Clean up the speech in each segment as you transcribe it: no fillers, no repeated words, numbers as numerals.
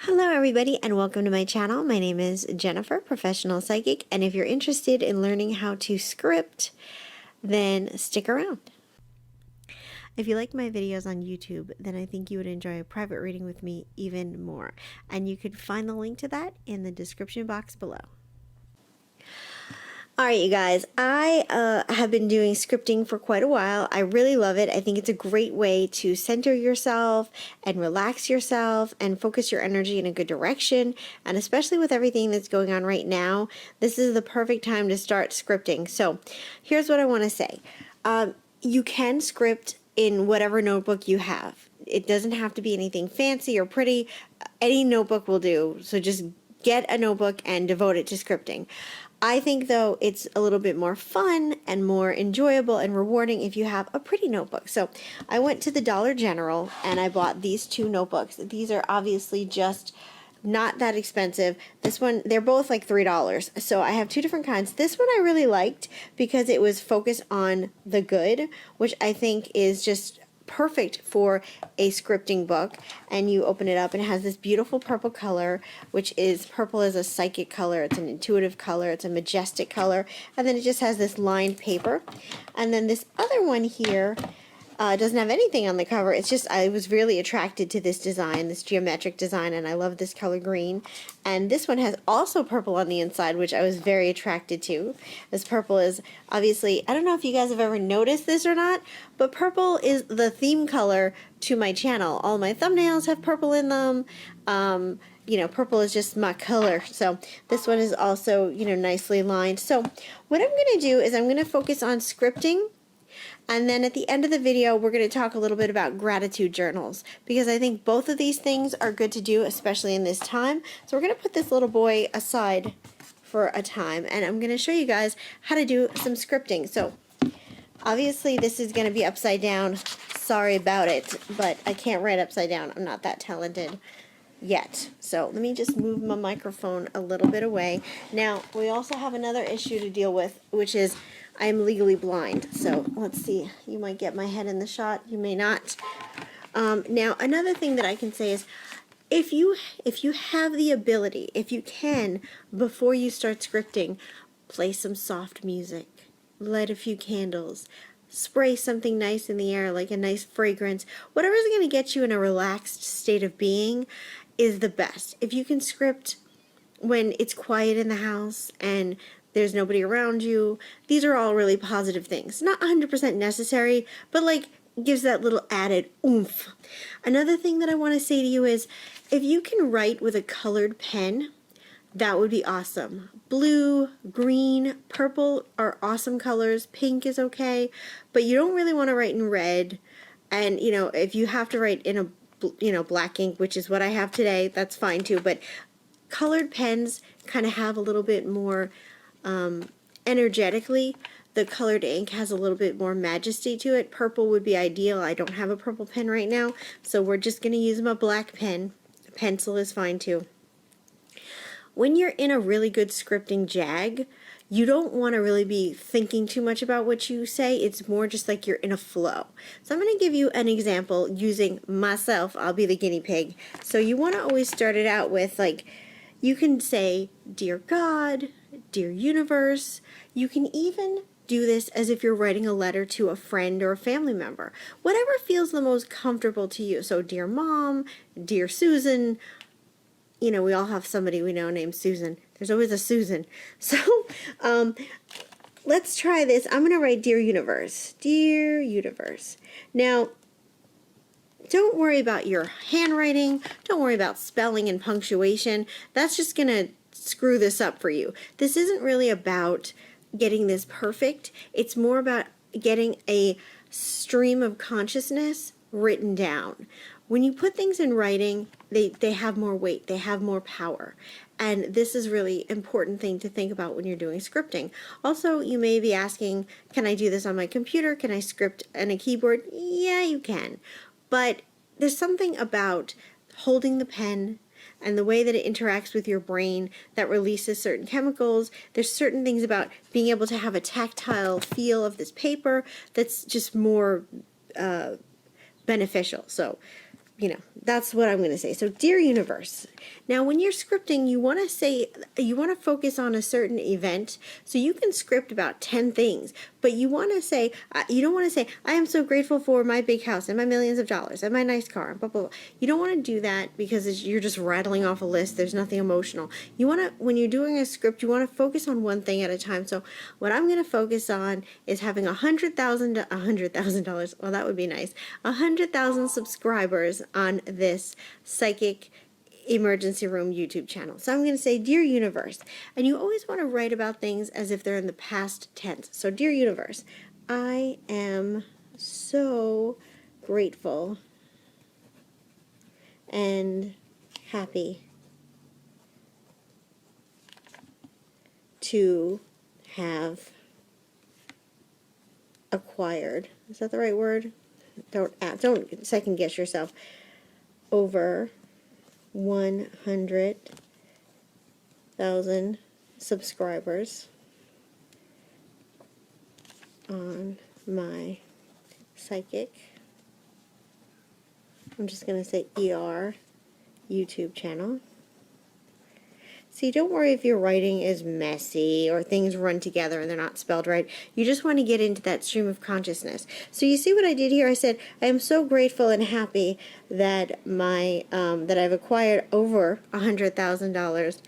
Hello everybody and welcome to my channel. My name is Jennifer, professional psychic, and if you're interested in learning how to script, then stick around. If you like my videos on YouTube, then I think you would enjoy a private reading with me even more, and you could find the link to that in the description box below. Alright you guys, I have been doing scripting for quite a while. I really love it. I think it's a great way to center yourself and relax yourself and focus your energy in a good direction. And especially with everything that's going on right now, this is the perfect time to start scripting. So here's what I want to say. You can script in whatever notebook you have. It doesn't have to be anything fancy or pretty. Any notebook will do. So just get a notebook and devote it to scripting. I think, though, it's a little bit more fun and more enjoyable and rewarding if you have a pretty notebook. So I went to the Dollar General and I bought these two notebooks. These are obviously just not that expensive. This one, they're both like $3. So I have two different kinds. This one I really liked because it was focused on the good, which I think is just perfect for a scripting book. And you open it up and it has this beautiful purple color, which is purple is a psychic color, it's an intuitive color, it's a majestic color, and then it just has this lined paper. And then this other one here doesn't have anything on the cover. It's just, I was really attracted to this design, this geometric design, and I love this color green. And this one has also purple on the inside, which I was very attracted to. This purple is obviously, I don't know if you guys have ever noticed this or not, but purple is the theme color to my channel. All my thumbnails have purple in them. You know, purple is just my color. So this one is also, you know, nicely lined. So what I'm going to do is I'm going to focus on scripting. And then at the end of the video, we're going to talk a little bit about gratitude journals, because I think both of these things are good to do, especially in this time. So we're going to put this little boy aside for a time, and I'm going to show you guys how to do some scripting. So obviously this is going to be upside down. Sorry about it, but I can't write upside down. I'm not that talented yet. So let me just move my microphone a little bit away. Now, we also have another issue to deal with, which is I'm legally blind. So let's see. You might get my head in the shot. You may not. Now, another thing that I can say is if you have the ability, if you can, before you start scripting, play some soft music, light a few candles, spray something nice in the air, like a nice fragrance. Whatever's going to get you in a relaxed state of being is the best. If you can script when it's quiet in the house and there's nobody around you, these are all really positive things. Not 100% necessary, but like gives that little added oomph. Another thing that I want to say to you is if you can write with a colored pen, that would be awesome. Blue, green, purple are awesome colors. Pink is okay, but you don't really want to write in red. And, you know, if you have to write in a, you know, black ink, which is what I have today, that's fine too. But colored pens kind of have a little bit more energetically. The colored ink has a little bit more majesty to it. Purple would be ideal. I don't have a purple pen right now, so we're just going to use my black pen. A pencil is fine too. When you're in a really good scripting jag, you don't want to really be thinking too much about what you say. It's more just like you're in a flow. So I'm going to give you an example using myself. I'll be the guinea pig. So you want to always start it out with, like, you can say, Dear God, Dear Universe. You can even do this as if you're writing a letter to a friend or a family member. Whatever feels the most comfortable to you. So Dear Mom, Dear Susan. You know, we all have somebody we know named Susan. There's always a Susan. So let's try this. I'm going to write Dear Universe. Dear Universe. Now, don't worry about your handwriting. Don't worry about spelling and punctuation. That's just going to screw this up for you. This isn't really about getting this perfect. It's more about getting a stream of consciousness written down. When you put things in writing, they have more weight, they have more power. And this is really important thing to think about when you're doing scripting. Also, you may be asking, can I do this on my computer? Can I script on a keyboard? Yeah, you can. But there's something about holding the pen and the way that it interacts with your brain that releases certain chemicals. There's certain things about being able to have a tactile feel of this paper that's just more beneficial. So that's what I'm going to say. So, dear universe. Now, when you're scripting, you want to focus on a certain event. So you can script about 10 things, but you want to say, you don't want to say, I am so grateful for my big house and my millions of dollars and my nice car, and blah, blah, blah. You don't want to do that because you're just rattling off a list. There's nothing emotional. You want to, when you're doing a script, you want to focus on one thing at a time. So what I'm going to focus on is having $100,000. Well, that would be nice. 100,000 subscribers on this psychic emergency room YouTube channel. So I'm going to say, Dear Universe, and you always want to write about things as if they're in the past tense. So, Dear Universe, I am so grateful and happy to have acquired, is that the right word? Don't second guess yourself, over 100,000 subscribers on my psychic, I'm just going to say ER YouTube channel. See, don't worry if your writing is messy or things run together and they're not spelled right. You just want to get into that stream of consciousness. So you see what I did here? I said, I am so grateful and happy that that I've acquired over $100,000.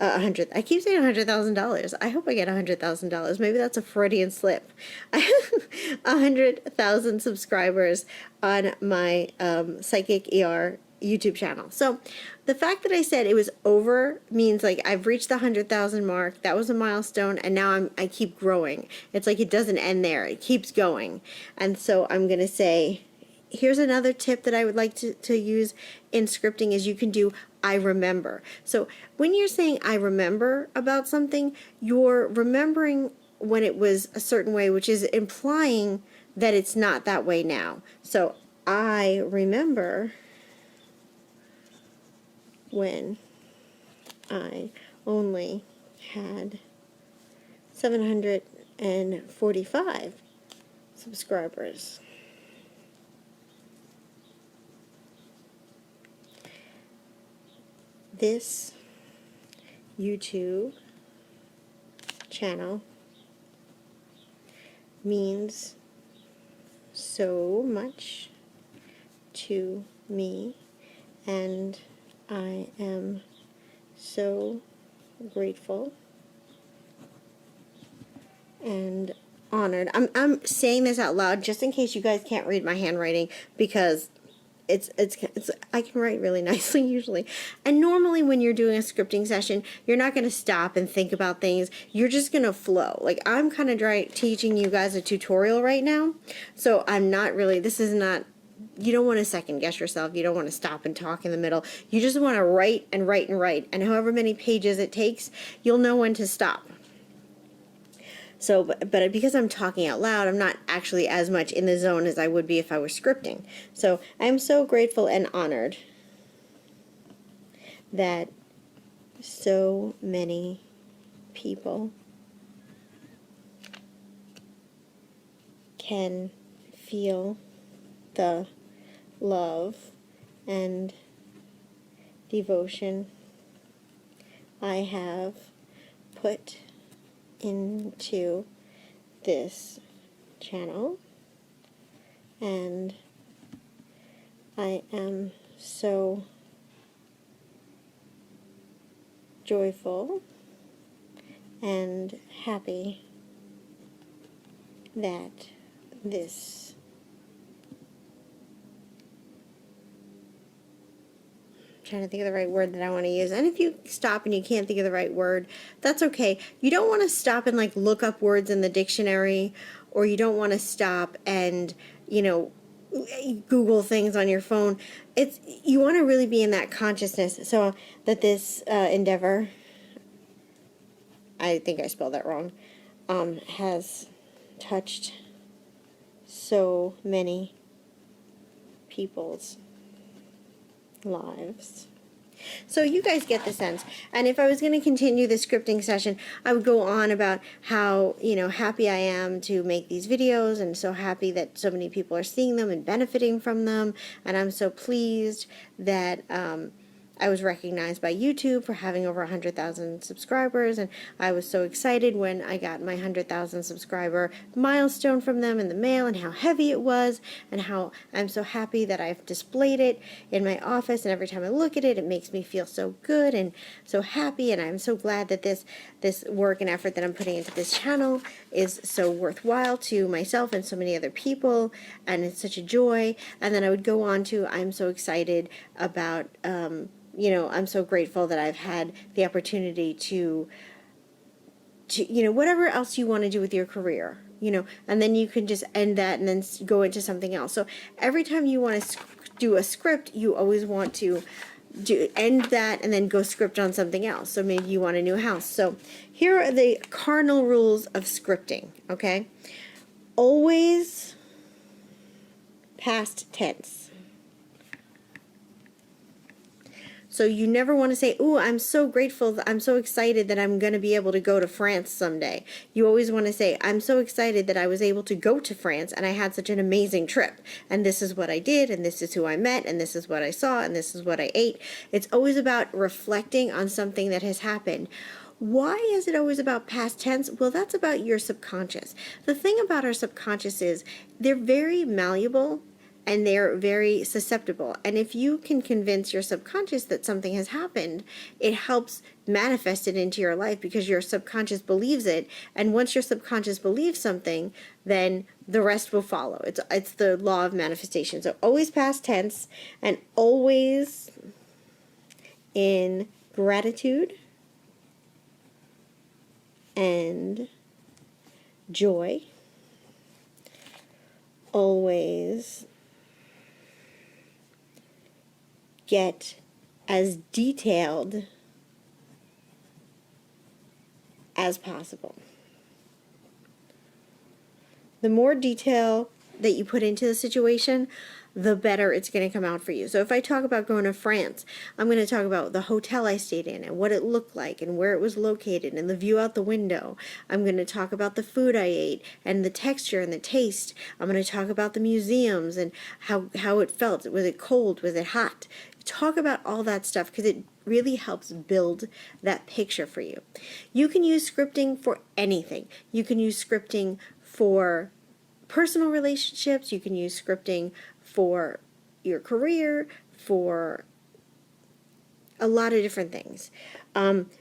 I keep saying $100,000. I hope I get $100,000. Maybe that's a Freudian slip. 100,000 subscribers on my Psychic ER YouTube channel. So the fact that I said it was over means like I've reached the 100,000 mark. That was a milestone, and now I keep growing. It's like it doesn't end there. It keeps going. And so I'm going to say, here's another tip that I would like to use in scripting is you can do I remember. So when you're saying I remember about something, you're remembering when it was a certain way, which is implying that it's not that way now. So I remember when I only had 745 subscribers. This YouTube channel means so much to me, and I am so grateful and honored. I'm saying this out loud just in case you guys can't read my handwriting, because it's I can write really nicely usually. And normally when you're doing a scripting session, you're not going to stop and think about things. You're just going to flow. Like I'm kind of teaching you guys a tutorial right now. So I'm not really, this is not, you don't want to second guess yourself. You don't want to stop and talk in the middle. You just want to write and write and write. And however many pages it takes, you'll know when to stop. So, but because I'm talking out loud, I'm not actually as much in the zone as I would be if I was scripting. So I'm so grateful and honored that so many people can feel the love and devotion I have put into this channel, and I am so joyful and happy that this trying to think of the right word that I want to use. And if you stop and you can't think of the right word, that's okay. You don't want to stop and like look up words in the dictionary, or you don't want to stop and, you know, Google things on your phone. You want to really be in that consciousness, so that this endeavor, I think I spelled that wrong, has touched so many people's lives. So you guys get the sense. And if I was going to continue the scripting session, I would go on about how, happy I am to make these videos and so happy that so many people are seeing them and benefiting from them. And I'm so pleased that I was recognized by YouTube for having over 100,000 subscribers, and I was so excited when I got my 100,000 subscriber milestone from them in the mail, and how heavy it was, and how I'm so happy that I've displayed it in my office, and every time I look at it, it makes me feel so good and so happy, and I'm so glad that this work and effort that I'm putting into this channel is so worthwhile to myself and so many other people, and it's such a joy. And then I would go on to, I'm so excited about I'm so grateful that I've had the opportunity to whatever else you want to do with your career, and then you can just end that and then go into something else. So every time you want to do a script, you always want to end that and then go script on something else. So maybe you want a new house. So here are the cardinal rules of scripting, okay? Always past tense. So you never want to say, "Ooh, I'm so grateful, I'm so excited that I'm going to be able to go to France someday." You always want to say, "I'm so excited that I was able to go to France and I had such an amazing trip. And this is what I did, and this is who I met, and this is what I saw, and this is what I ate." It's always about reflecting on something that has happened. Why is it always about past tense? Well, that's about your subconscious. The thing about our subconscious is they're very malleable, and they're very susceptible. And if you can convince your subconscious that something has happened, it helps manifest it into your life because your subconscious believes it. And once your subconscious believes something, then the rest will follow. It's the law of manifestation. So always past tense, and always in gratitude and joy. Always get as detailed as possible. The more detail that you put into the situation, the better it's going to come out for you. So if I talk about going to France, I'm going to talk about the hotel I stayed in and what it looked like and where it was located and the view out the window. I'm going to talk about the food I ate and the texture and the taste. I'm going to talk about the museums and how it felt. Was it cold? Was it hot? Talk about all that stuff because it really helps build that picture for you. You can use scripting for anything. You can use scripting for personal relationships. You can use scripting for your career, for a lot of different things.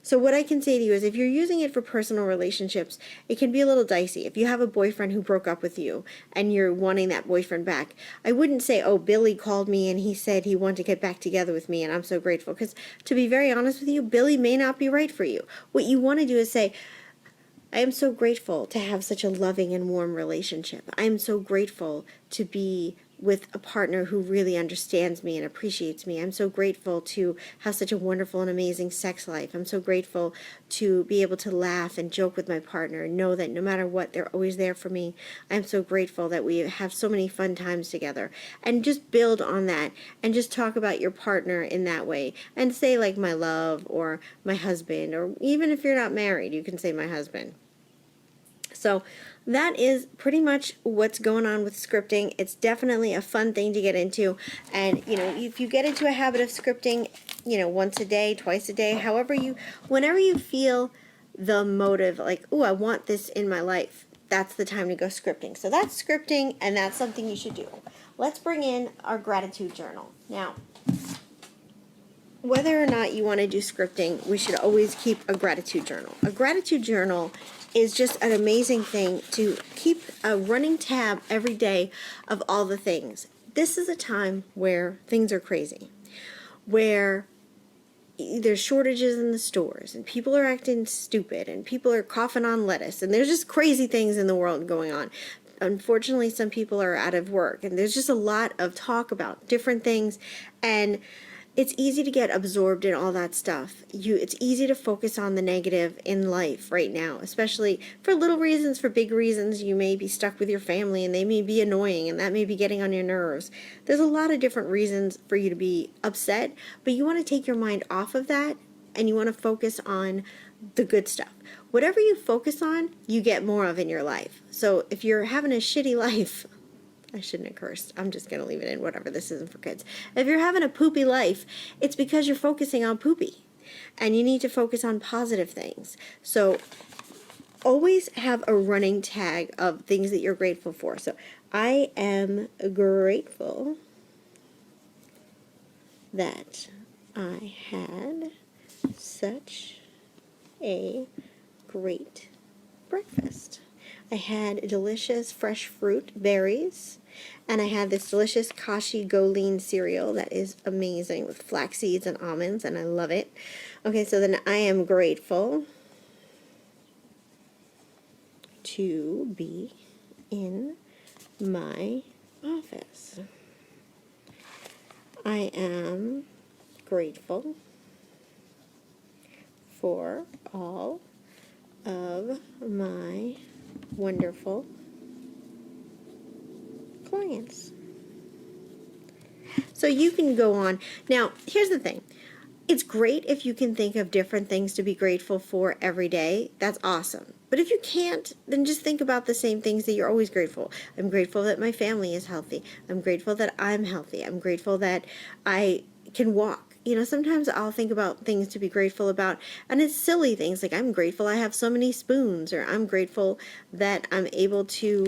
So what I can say to you is if you're using it for personal relationships, it can be a little dicey. If you have a boyfriend who broke up with you and you're wanting that boyfriend back, I wouldn't say, "Oh, Billy called me and he said he wanted to get back together with me and I'm so grateful." Because to be very honest with you, Billy may not be right for you. What you want to do is say, "I am so grateful to have such a loving and warm relationship. I am so grateful to be with a partner who really understands me and appreciates me. I'm so grateful to have such a wonderful and amazing sex life. I'm so grateful to be able to laugh and joke with my partner and know that no matter what, they're always there for me. I'm so grateful that we have so many fun times together." And just build on that and just talk about your partner in that way and say like "my love" or "my husband," or even if you're not married, you can say "my husband." So that is pretty much what's going on with scripting. It's definitely a fun thing to get into. And, if you get into a habit of scripting, once a day, twice a day, whenever you feel the motive, like, "Ooh, I want this in my life," that's the time to go scripting. So that's scripting, and that's something you should do. Let's bring in our gratitude journal. Now, whether or not you want to do scripting, we should always keep a gratitude journal. A gratitude journal is just an amazing thing to keep a running tab every day of all the things. This is a time where things are crazy, where there's shortages in the stores and people are acting stupid and people are coughing on lettuce and there's just crazy things in the world going on. Unfortunately, some people are out of work and there's just a lot of talk about different things, and it's easy to get absorbed in all that stuff. It's easy to focus on the negative in life right now, especially for little reasons, for big reasons. You may be stuck with your family and they may be annoying and that may be getting on your nerves. There's a lot of different reasons for you to be upset, but you want to take your mind off of that and you want to focus on the good stuff. Whatever you focus on, you get more of in your life. So if you're having a shitty life, I shouldn't have cursed. I'm just going to leave it in, whatever, this isn't for kids. If you're having a poopy life, it's because you're focusing on poopy. And you need to focus on positive things. So always have a running tag of things that you're grateful for. So I am grateful that I had such a great breakfast. I had delicious fresh fruit, berries, and I had this delicious Kashi Go Lean cereal that is amazing with flax seeds and almonds, and I love it. Okay, so then I am grateful to be in my office. I am grateful for all of my wonderful clients. So you can go on. Now, here's the thing. It's great if you can think of different things to be grateful for every day. That's awesome. But if you can't, then just think about the same things that you're always grateful. I'm grateful that my family is healthy. I'm grateful that I'm healthy. I'm grateful that I can walk. You know, sometimes I'll think about things to be grateful about, and it's silly things like I'm grateful I have so many spoons, or I'm grateful that I'm able to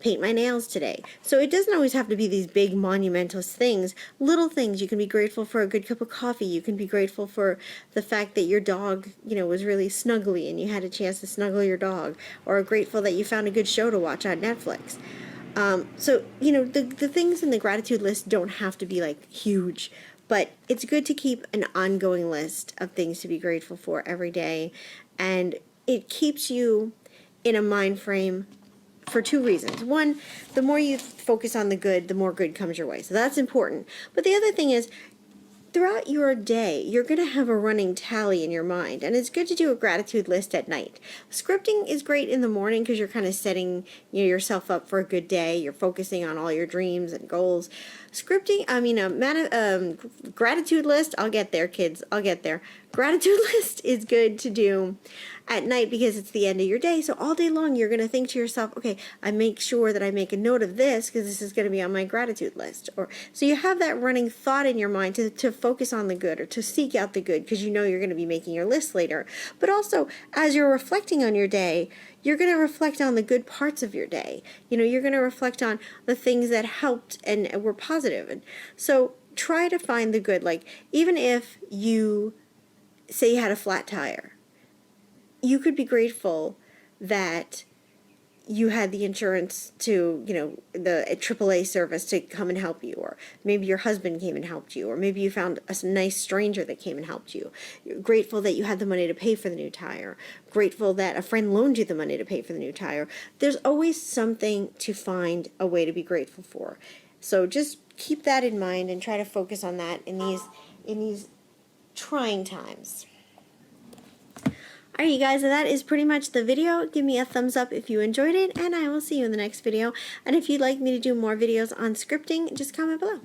paint my nails today. So it doesn't always have to be these big monumental things. Little things. You can be grateful for a good cup of coffee. You can be grateful for the fact that your dog, was really snuggly and you had a chance to snuggle your dog, or grateful that you found a good show to watch on Netflix. So, the things in the gratitude list don't have to be like huge, but it's good to keep an ongoing list of things to be grateful for every day. And it keeps you in a mind frame for two reasons. One, the more you focus on the good, the more good comes your way. So that's important. But the other thing is, throughout your day, you're going to have a running tally in your mind, and it's good to do a gratitude list at night. Scripting is great in the morning because you're kind of setting yourself up for a good day. You're focusing on all your dreams and goals. Gratitude list, I'll get there, kids, I'll get there. Gratitude list is good to do at night because it's the end of your day. So all day long, you're going to think to yourself, okay, I make sure that I make a note of this because this is going to be on my gratitude list. So you have that running thought in your mind to focus on the good or to seek out the good because you're going to be making your list later. But also, as you're reflecting on your day, you're going to reflect on the good parts of your day. You're going to reflect on the things that helped and were positive. And so try to find the good. Like, even if you say you had a flat tire, you could be grateful that you had the insurance to, the AAA service to come and help you, or maybe your husband came and helped you, or maybe you found a nice stranger that came and helped you. You're grateful that you had the money to pay for the new tire. Grateful that a friend loaned you the money to pay for the new tire. There's always something to find a way to be grateful for. So just keep that in mind and try to focus on that in these trying times. Alright, you guys, and that is pretty much the video. Give me a thumbs up if you enjoyed it, and I will see you in the next video. And if you'd like me to do more videos on scripting, just comment below.